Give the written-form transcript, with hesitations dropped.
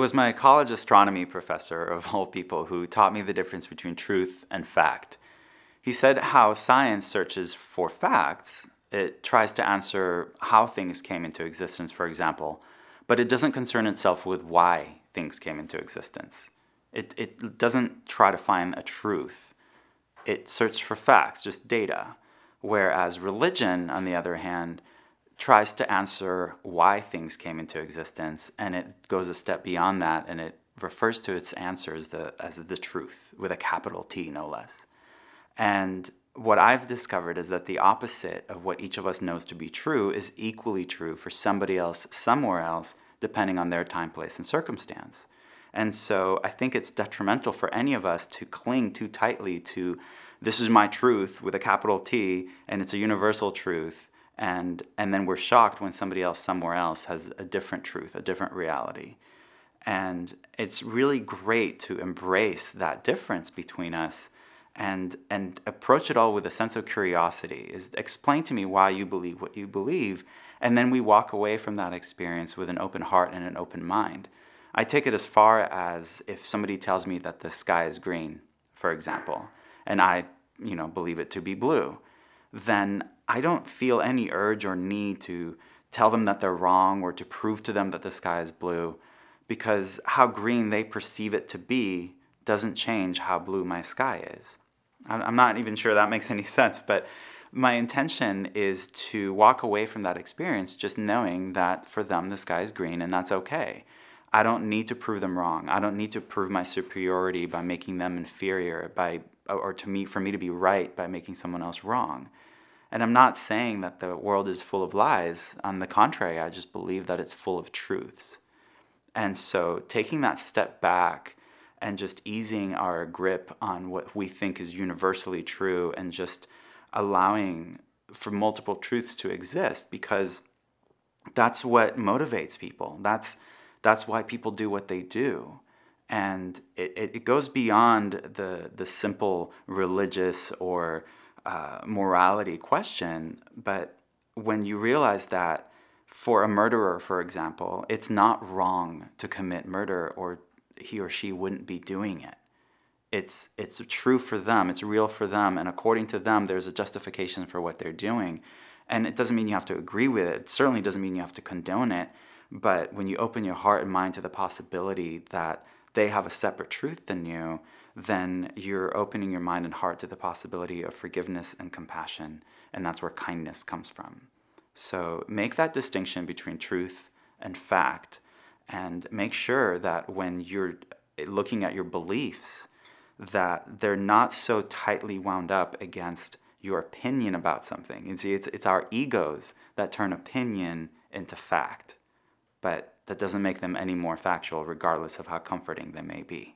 was my college astronomy professor, of all people, who taught me the difference between truth and fact. He said how science searches for facts. It tries to answer how things came into existence, for example, but it doesn't concern itself with why things came into existence. It doesn't try to find a truth. It searches for facts, just data. Whereas religion, on the other hand, tries to answer why things came into existence, and it goes a step beyond that, and it refers to its answers as the truth, with a capital T, no less. And what I've discovered is that the opposite of what each of us knows to be true is equally true for somebody else, somewhere else, depending on their time, place, and circumstance. And so I think it's detrimental for any of us to cling too tightly to, this is my truth with a capital T, and it's a universal truth, and then we're shocked when somebody else somewhere else has a different truth, a different reality. And it's really great to embrace that difference between us and approach it all with a sense of curiosity. Is explain to me why you believe what you believe, and then we walk away from that experience with an open heart and an open mind. I take it as far as if somebody tells me that the sky is green, for example, and I, believe it to be blue, then I don't feel any urge or need to tell them that they're wrong or to prove to them that the sky is blue, because how green they perceive it to be doesn't change how blue my sky is. I'm not even sure that makes any sense, but my intention is to walk away from that experience just knowing that for them the sky is green, and that's okay. I don't need to prove them wrong. I don't need to prove my superiority by making them inferior, for me to be right by making someone else wrong. And I'm not saying that the world is full of lies. On the contrary, I just believe that it's full of truths. And so taking that step back and just easing our grip on what we think is universally true and just allowing for multiple truths to exist, because that's what motivates people. That's why people do what they do. And it goes beyond the simple religious or morality question, but when you realize that for a murderer, for example, it's not wrong to commit murder, or he or she wouldn't be doing it. It's true for them, it's real for them, and according to them, there's a justification for what they're doing. And it doesn't mean you have to agree with it. It certainly doesn't mean you have to condone it. But when you open your heart and mind to the possibility that they have a separate truth than you, then you're opening your mind and heart to the possibility of forgiveness and compassion, and that's where kindness comes from. So make that distinction between truth and fact, and make sure that when you're looking at your beliefs, that they're not so tightly wound up against your opinion about something. And see, it's our egos that turn opinion into fact, but that doesn't make them any more factual, regardless of how comforting they may be.